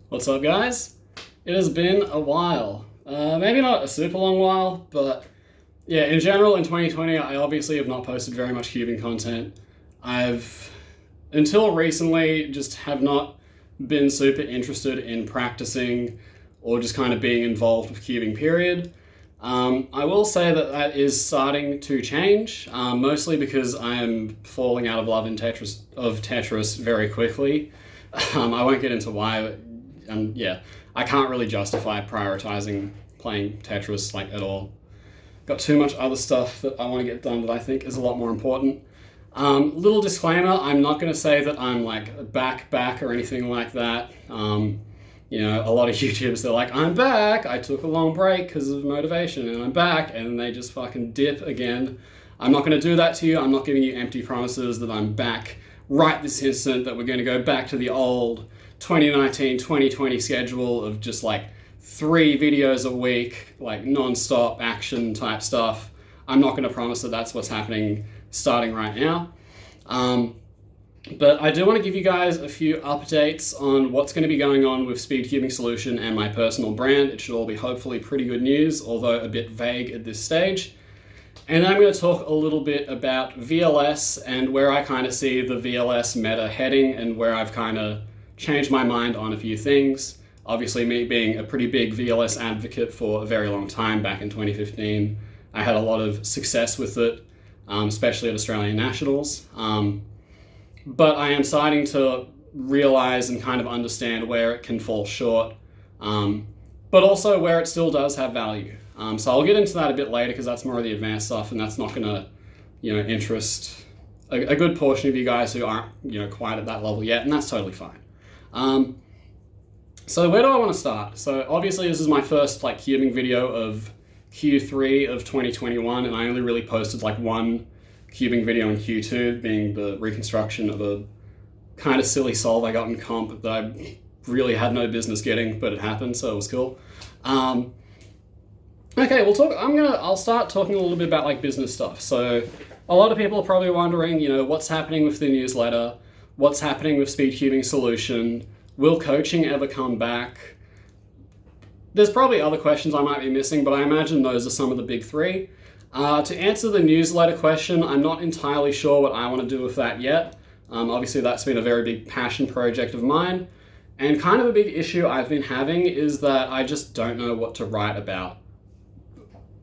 What's up, guys? It has been a while. Maybe not a super long while, but yeah, in general, in 2020, I obviously have not posted very much cubing content. I've, until recently, just have not been super interested in practicing or just kind of being involved with cubing, period. I will say that that is starting to change, mostly because I am falling out of love in Tetris very quickly. I won't get into why, but yeah, I can't really justify prioritizing playing Tetris at all. Got too much other stuff that I want to get done that I think is a lot more important. Little disclaimer, I'm not going to say that I'm back or anything like that. A lot of YouTubers, they're like, I'm back, I took a long break because of motivation and I'm back, and then they just fucking dip again. I'm not going to do that to you. I'm not giving you empty promises that I'm back right this instant, that we're going to go back to the old 2019-2020 schedule of just 3 videos a week, non-stop action type stuff. I'm not going to promise that that's what's happening starting right now. But I do want to give you guys a few updates on what's going to be going on with Speedcubing Solution and my personal brand. It should all be hopefully pretty good news, although a bit vague at this stage. And then I'm going to talk a little bit about VLS and where I kind of see the VLS meta heading and where I've kind of changed my mind on a few things. Obviously, me being a pretty big VLS advocate for a very long time back in 2015, I had a lot of success with it, especially at Australian Nationals. But I am starting to realize and kind of understand where it can fall short, but also where it still does have value. So I'll get into that a bit later because that's more of the advanced stuff, and that's not going to, interest a good portion of you guys who aren't, quite at that level yet, and that's totally fine. So where do I want to start? So obviously this is my first cubing video of Q3 of 2021, and I only really posted one cubing video in Q2, being the reconstruction of a kind of silly solve I got in comp that I really had no business getting, but it happened, so it was cool. Okay, I'll start talking a little bit about business stuff. So a lot of people are probably wondering, what's happening with the newsletter, what's happening with Speedcubing Solution, will coaching ever come back? There's probably other questions I might be missing, but I imagine those are some of the big 3. To answer the newsletter question, I'm not entirely sure what I want to do with that yet. Obviously that's been a very big passion project of mine, and kind of a big issue I've been having is that I just don't know what to write about.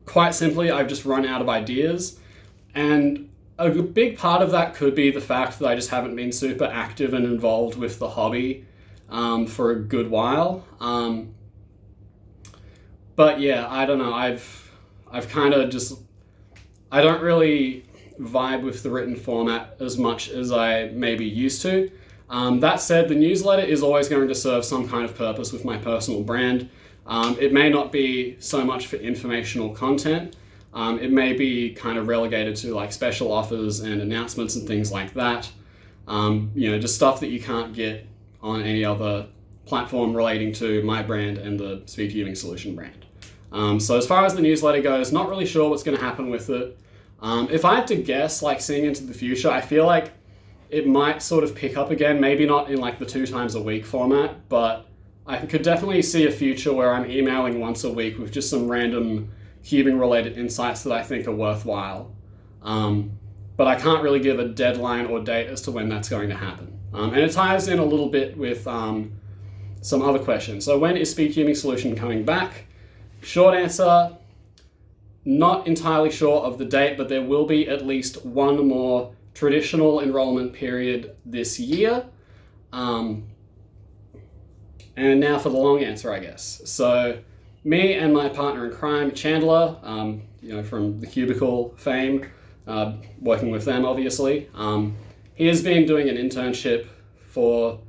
Quite simply, I've just run out of ideas, and a big part of that could be the fact that I just haven't been super active and involved with the hobby for a good while. But yeah, I don't know, I've kind of just, I don't really vibe with the written format as much as I maybe used to. That said, the newsletter is always going to serve some kind of purpose with my personal brand. It may not be so much for informational content. It may be kind of relegated to special offers and announcements and things like that. Just stuff that you can't get on any other platform relating to my brand and the Speedcubing Solution brand. So as far as the newsletter goes, not really sure what's going to happen with it. If I had to guess, seeing into the future, I feel like it might sort of pick up again, maybe not in the 2 times a week format, but I could definitely see a future where I'm emailing once a week with just some random cubing related insights that I think are worthwhile. But I can't really give a deadline or date as to when that's going to happen. And it ties in a little bit with some other questions. So when is Speedcubing Solution coming back? Short answer, not entirely sure of the date, but there will be at least one more traditional enrollment period this year. And now for the long answer, I guess. So me and my partner in crime, Chandler, from the Cubicle fame, working with them obviously, he has been doing an internship for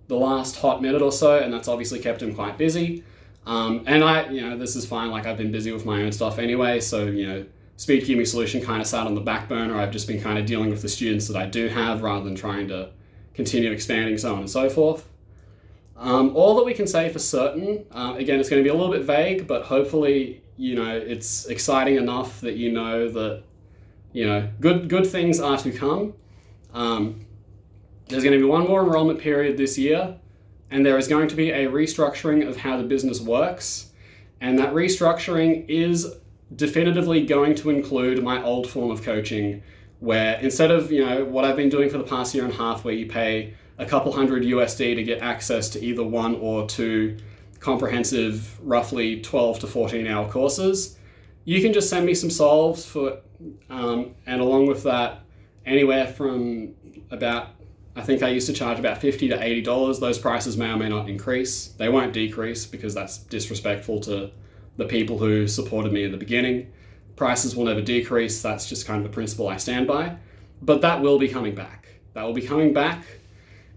the last hot minute or so, and that's obviously kept him quite busy. And this is fine, I've been busy with my own stuff anyway, so, Speedcubing Solution kind of sat on the back burner. I've just been kind of dealing with the students that I do have rather than trying to continue expanding, so on and so forth. All that we can say for certain, again, it's going to be a little bit vague, but hopefully, it's exciting enough that that, good things are to come. There's going to be one more enrollment period this year. and there is going to be a restructuring of how the business works, and that restructuring is definitively going to include my old form of coaching, where instead of, what I've been doing for the past year and a half, where you pay a couple hundred USD to get access to either 1 or 2 comprehensive, roughly 12 to 14 hour courses, you can just send me some solves for, and along with that, anywhere from about, I think I used to charge about $50 to $80. Those prices may or may not increase. They won't decrease because that's disrespectful to the people who supported me in the beginning. Prices will never decrease. That's just kind of a principle I stand by. But that will be coming back. That will be coming back,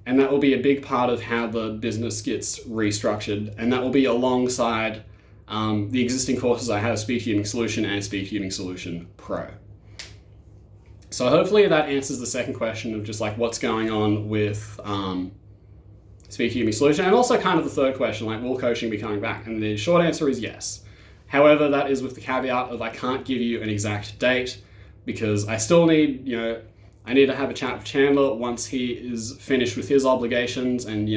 and that will be a big part of how the business gets restructured. And that will be alongside the existing courses I have, Speedcubing Solution and Speedcubing Solution Pro. So hopefully that answers the second question of just like what's going on with Speedcubing Solution, and also kind of the third question, like will coaching be coming back? And the short answer is yes. However, that is with the caveat of I can't give you an exact date because I still need, I need to have a chat with Chandler once he is finished with his obligations, and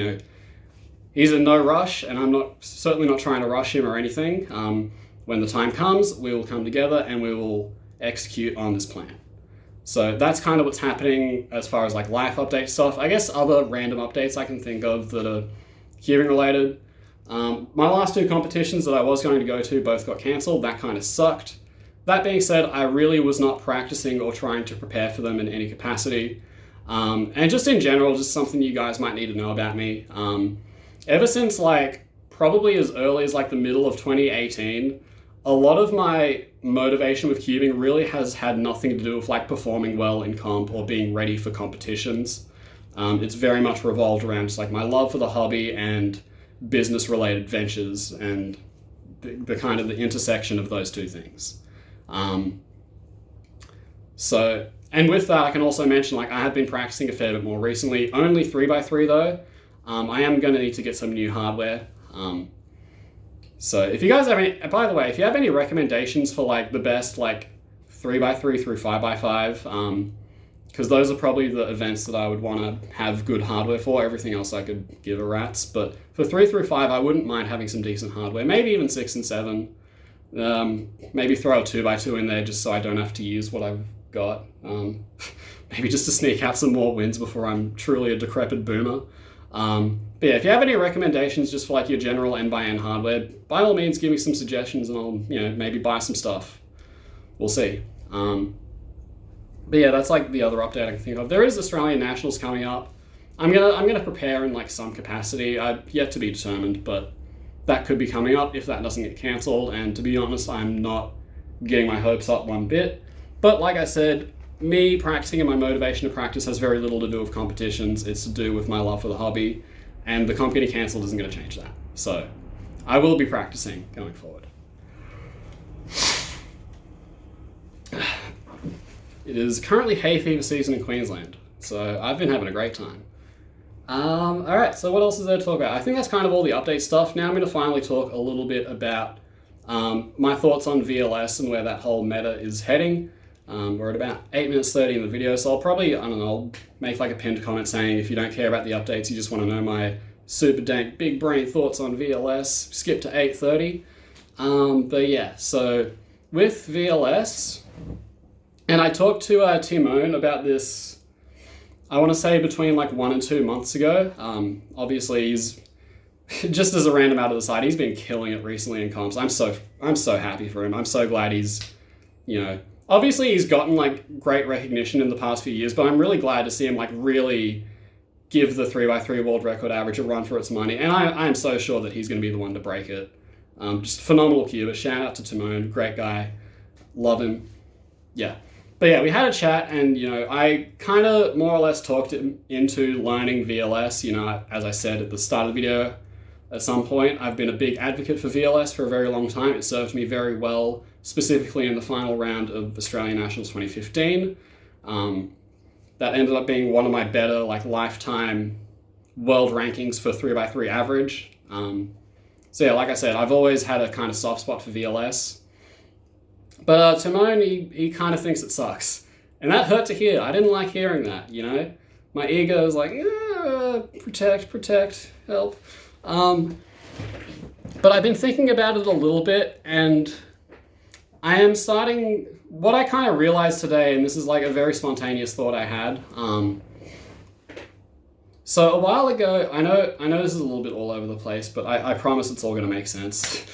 he's in no rush, and I'm certainly not trying to rush him or anything. When the time comes, we will come together and we will execute on this plan. So that's kind of what's happening as far as like life update stuff. I guess other random updates I can think of that are cubing related. My last 2 competitions that I was going to go to both got cancelled. That kind of sucked. That being said, I really was not practicing or trying to prepare for them in any capacity. And just in general, just something you guys might need to know about me. Ever since like probably as early as like the middle of 2018, a lot of my motivation with cubing really has had nothing to do with like performing well in comp or being ready for competitions. It's very much revolved around just like my love for the hobby and business related ventures and the kind of the intersection of those two things. And with that, I can also mention like I have been practicing a fair bit more recently, only 3x3 though. I am going to need to get some new hardware. So if you guys have any, by the way, if you have any recommendations for like the best like 3x3 through 5x5, because those are probably the events that I would want to have good hardware for. Everything else I could give a rat's, but for 3 through 5, I wouldn't mind having some decent hardware, maybe even 6 and 7. Maybe throw a 2x2 in there just so I don't have to use what I've got. Maybe just to sneak out some more wins before I'm truly a decrepit boomer. But yeah, if you have any recommendations just for like your general N/N hardware, by all means give me some suggestions and I'll maybe buy some stuff. We'll see. But yeah, that's like the other update I can think of. There is Australian Nationals coming up. I'm gonna prepare in like some capacity. I've yet to be determined, but that could be coming up if that doesn't get cancelled. And to be honest, I'm not getting my hopes up one bit. But like I said, me practicing and my motivation to practice has very little to do with competitions. It's to do with my love for the hobby, and the comp getting cancelled isn't going to change that. So I will be practicing going forward. It is currently hay fever season in Queensland, so I've been having a great time. Alright, so what else is there to talk about? I think that's kind of all the update stuff. Now I'm going to finally talk a little bit about my thoughts on VLS and where that whole meta is heading. We're at about 8 minutes 30 in the video, so I'll probably, I'll make like a pinned comment saying if you don't care about the updates, you just want to know my super dank big brain thoughts on VLS, skip to 8:30. But yeah, so with VLS, and I talked to Timon about this, I want to say between like 1 and 2 months ago. Obviously he's, just as a random out of the side, he's been killing it recently in comps. I'm so happy for him. I'm so glad he's, obviously he's gotten like great recognition in the past few years, but I'm really glad to see him like really give the 3x3 world record average a run for its money. And I'm so sure that he's going to be the one to break it. Just phenomenal cuber. Shout out to Timon, great guy. Love him. Yeah. But yeah, we had a chat and, I kind of more or less talked him into learning VLS. As I said at the start of the video, at some point, I've been a big advocate for VLS for a very long time. It served me very well, specifically in the final round of Australian Nationals 2015. That ended up being one of my better lifetime world rankings for 3x3 average. So yeah, like I said, I've always had a kind of soft spot for VLS. But Timon, he kind of thinks it sucks. And that hurt to hear. I didn't like hearing that, My ego was like, protect, help. But I've been thinking about it a little bit, and I am starting, what I kind of realized today, and this is like a very spontaneous thought I had. So a while ago, I know this is a little bit all over the place, but I promise it's all going to make sense.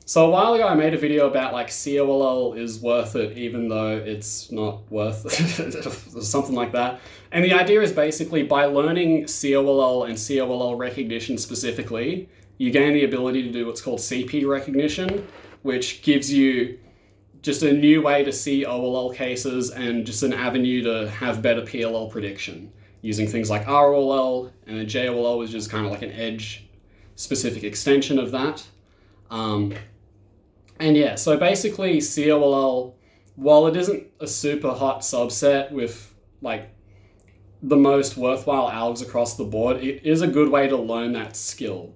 So a while ago, I made a video about like COLL is worth it, even though it's not worth it, something like that. And the idea is basically by learning COLL and COLL recognition specifically, you gain the ability to do what's called CP recognition, which gives you just a new way to see OLL cases and just an avenue to have better PLL prediction using things like ROLL, and then JOLL, which is kind of like an edge-specific extension of that. And yeah, so basically COLL, while it isn't a super hot subset with like the most worthwhile algs across the board, it is a good way to learn that skill.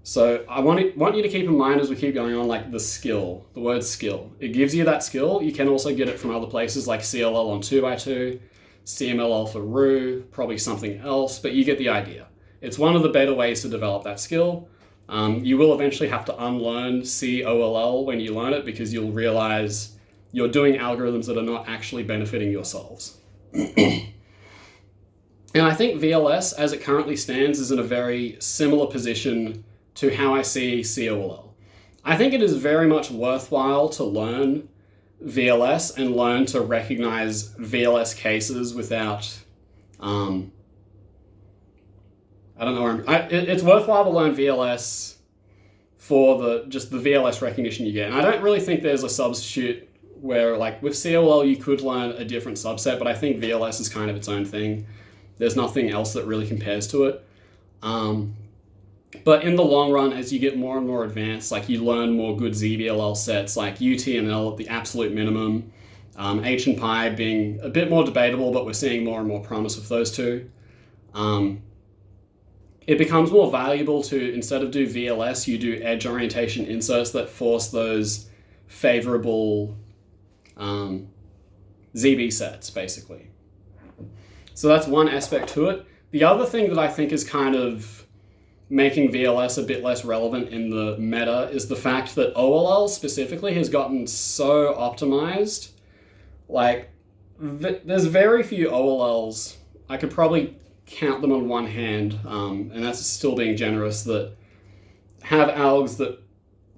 So I want you to keep in mind as we keep going on, like the word skill. It gives you that skill. You can also get it from other places like CLL on 2x2, CMLL for RU, probably something else, but you get the idea. It's one of the better ways to develop that skill. You will eventually have to unlearn COLL when you learn it, because you'll realize you're doing algorithms that are not actually benefiting yourselves. And I think VLS, as it currently stands, is in a very similar position to how I see COLL. I think it is very much worthwhile to learn VLS and learn to recognize VLS cases without, it's worthwhile to learn VLS for just the VLS recognition you get. And I don't really think there's a substitute where, like with COL, you could learn a different subset, but I think VLS is kind of its own thing. There's nothing else that really compares to it. But in the long run, as you get more and more advanced, like you learn more good ZBLL sets, like UT and L at the absolute minimum, H and Pi being a bit more debatable, but we're seeing more and more promise with those two. It becomes more valuable to, instead of do VLS, you do edge orientation inserts that force those favorable ZB sets, basically. So that's one aspect to it. The other thing that I think is kind of making VLS a bit less relevant in the meta is the fact that OLL specifically has gotten so optimized. Like, there's very few OLLs, I could probably count them on one hand, and that's still being generous, that have algs that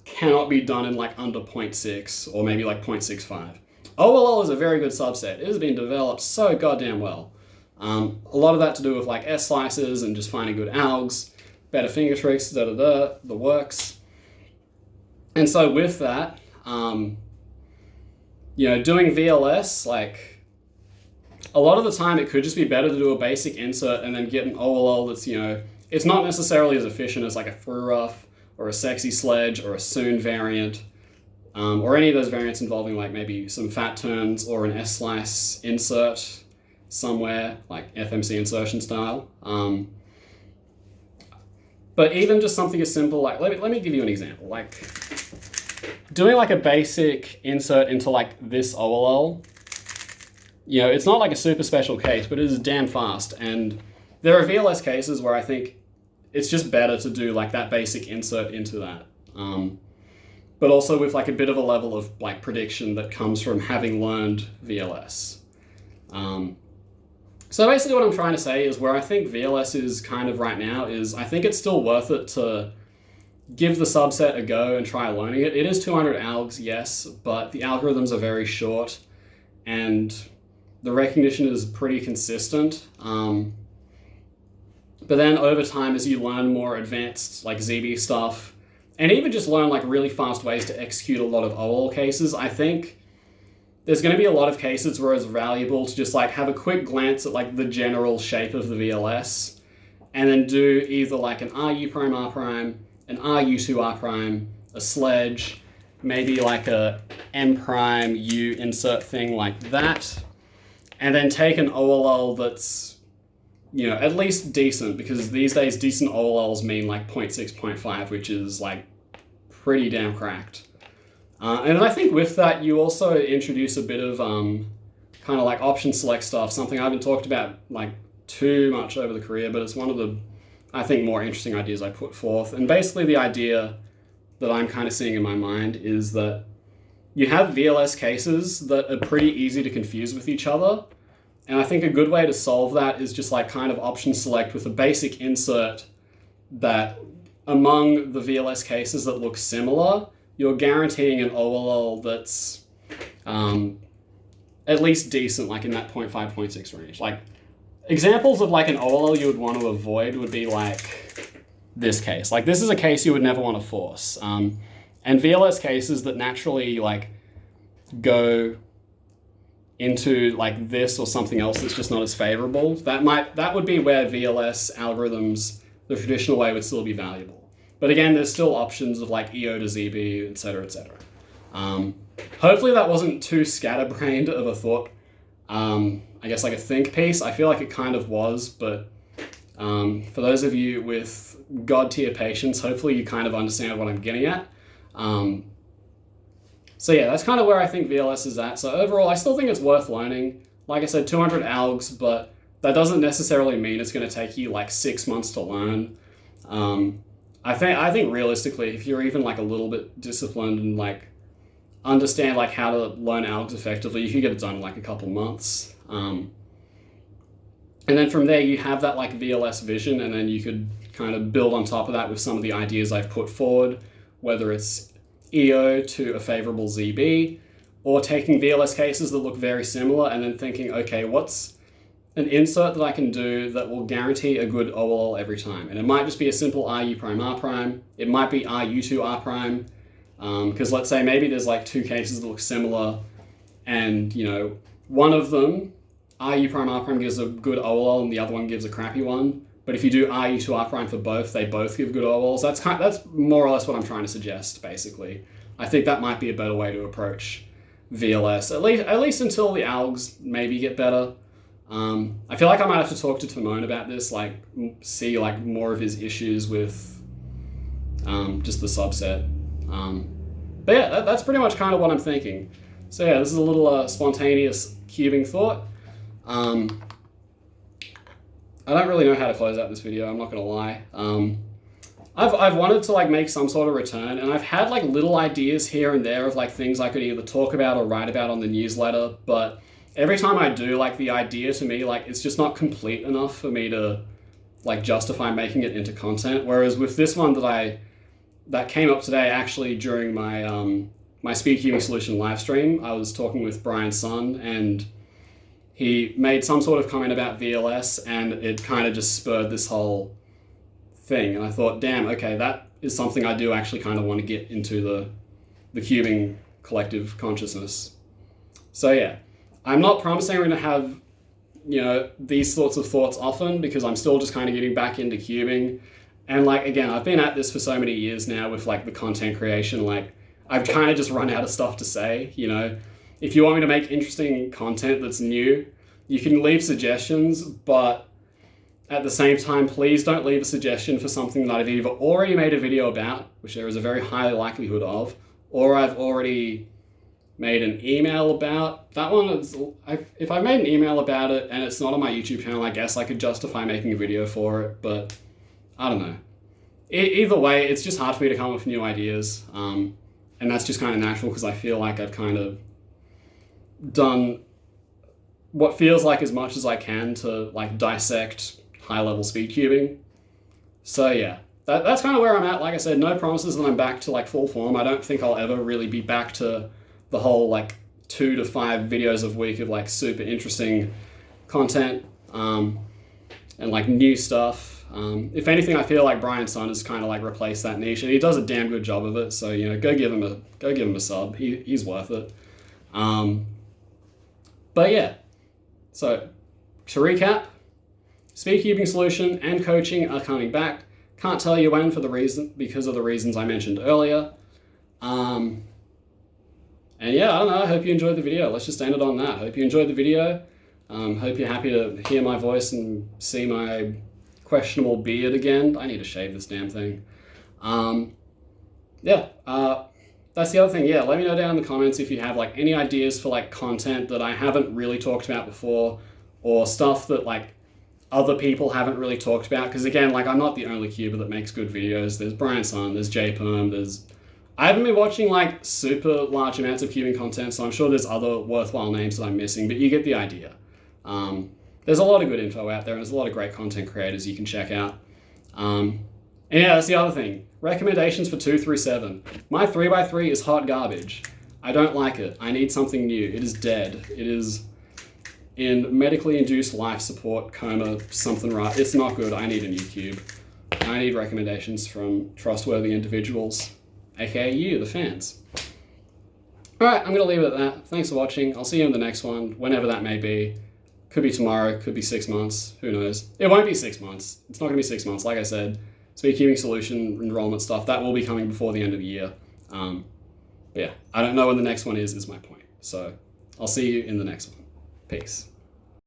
cannot be done in like under 0.6 or maybe like 0.65. OLL is a very good subset. It has been developed so goddamn well. A lot of that to do with like S slices and just finding good algs, better finger tricks, the works. And so with that, doing VLS, like a lot of the time it could just be better to do a basic insert and then get an OLL that's, it's not necessarily as efficient as like a through rough or a sexy sledge or a soon variant, or any of those variants involving like maybe some fat turns or an S slice insert somewhere, like FMC insertion style. But even just something as simple, like, let me give you an example. Like, doing like a basic insert into like this OLL, it's not like a super special case, but it is damn fast. And there are VLS cases where I think it's just better to do like that basic insert into that. But also with like a bit of a level of like prediction that comes from having learned VLS. So basically what I'm trying to say is where I think VLS is kind of right now is I think it's still worth it to give the subset a go and try learning it. It is 200 algs, yes, but the algorithms are very short and the recognition is pretty consistent. But then over time, as you learn more advanced like ZB stuff, and even just learn like really fast ways to execute a lot of OLL cases, I think there's going to be a lot of cases where it's valuable to just like have a quick glance at like the general shape of the VLS and then do either like an RU prime R prime, an RU2 R prime, a sledge, maybe like a M prime U insert thing like that, and then take an OLL that's, at least decent, because these days decent OLLs mean like 0.6, 0.5, which is like pretty damn cracked. And I think with that, you also introduce a bit of kind of like option select stuff, something I haven't talked about like too much over the career, but it's one of the, I think, more interesting ideas I put forth. And basically the idea that I'm kind of seeing in my mind is that you have VLS cases that are pretty easy to confuse with each other. And I think a good way to solve that is just like kind of option select with a basic insert that among the VLS cases that look similar, you're guaranteeing an OLL that's at least decent, like in that 0.5, 0.6 range. Like examples of like an OLL you would want to avoid would be like this case. Like this is a case you would never want to force. And VLS cases that naturally like go into like this or something else that's just not as favorable, that would be where VLS algorithms, the traditional way, would still be valuable. But again, there's still options of like EO to ZB, et cetera, et cetera. Hopefully that wasn't too scatterbrained of a thought. I guess like a think piece. I feel like it kind of was, but for those of you with God tier patience, hopefully you kind of understand what I'm getting at. So yeah, that's kind of where I think VLS is at. So overall, I still think it's worth learning. Like I said, 200 algs, but that doesn't necessarily mean it's going to take you like 6 months to learn. I think realistically, if you're even like a little bit disciplined and like understand like how to learn algs effectively, you can get it done in like a couple months. And then from there, you have that like VLS vision, and then you could kind of build on top of that with some of the ideas I've put forward, whether it's EO to a favorable ZB, or taking VLS cases that look very similar and then thinking, okay, what's an insert that I can do that will guarantee a good OLL every time? And it might just be a simple RU prime R prime. It might be RU2 R prime. Because let's say maybe there's like two cases that look similar, and you know, one of them, RU prime R prime, gives a good OLL and the other one gives a crappy one. But if you do RU2 R prime for both, they both give good OLLs. That's more or less what I'm trying to suggest, basically. I think that might be a better way to approach VLS, at least until the algs maybe get better. I feel like I might have to talk to Timon about this, like see like more of his issues with just the subset. But yeah, that's pretty much kind of what I'm thinking. So yeah, this is a little spontaneous cubing thought. I don't really know how to close out this video, I'm not gonna lie. I've wanted to like make some sort of return, and I've had like little ideas here and there of like things I could either talk about or write about on the newsletter, but every time I do, like the idea to me, like it's just not complete enough for me to like justify making it into content. Whereas with this one that came up today, actually during my my Speedcubing Solution live stream, I was talking with Brian's son, and he made some sort of comment about VLS, and it kind of just spurred this whole thing. And I thought, damn, okay, that is something I do actually kind of want to get into the cubing collective consciousness. So yeah, I'm not promising we're going to have, you know, these sorts of thoughts often, because I'm still just kind of getting back into cubing. And like, again, I've been at this for so many years now with like the content creation, like I've kind of just run out of stuff to say, you know. If you want me to make interesting content that's new, you can leave suggestions, but at the same time, please don't leave a suggestion for something that I've either already made a video about, which there is a very high likelihood of, or I've already made an email about. That one, if I've made an email about it and it's not on my YouTube channel, I guess I could justify making a video for it, but I don't know. Either way, it's just hard for me to come up with new ideas, and that's just kind of natural because I feel like I've kind of done what feels like as much as I can to like dissect high-level speed cubing. So yeah, that's kind of where I'm at. Like I said, no promises that I'm back to like full form. I don't think I'll ever really be back to the whole like 2 to 5 videos a week of like super interesting content and like new stuff. If anything, I feel like Brian's son has kind of like replaced that niche, and he does a damn good job of it. So you know, go give him a sub. He's worth it. But yeah, so to recap, Speedcubing Solution and coaching are coming back. Can't tell you when because of the reasons I mentioned earlier. And yeah, I don't know, I hope you enjoyed the video. Let's just end it on that. Hope you enjoyed the video. Hope you're happy to hear my voice and see my questionable beard again. I need to shave this damn thing. That's the other thing. Yeah, let me know down in the comments if you have like any ideas for like content that I haven't really talked about before, or stuff that like other people haven't really talked about, because again, like, I'm not the only cuber that makes good videos. There's Brian Sun, there's JPerm, I haven't been watching like super large amounts of cubing content, so I'm sure there's other worthwhile names that I'm missing, but you get the idea. There's a lot of good info out there, and there's a lot of great content creators you can check out. And yeah, that's the other thing. Recommendations for 2 through 7. My 3x3 is hot garbage. I don't like it. I need something new. It is dead. It is in medically induced life support, coma, something right. It's not good. I need a new cube. I need recommendations from trustworthy individuals, aka you, the fans. Alright, I'm going to leave it at that. Thanks for watching. I'll see you in the next one, whenever that may be. Could be tomorrow, could be 6 months, who knows. It won't be 6 months. It's not going to be 6 months, like I said. Speedcubing Solution enrollment stuff, that will be coming before the end of the year. But yeah, I don't know when the next one is my point. So I'll see you in the next one. Peace.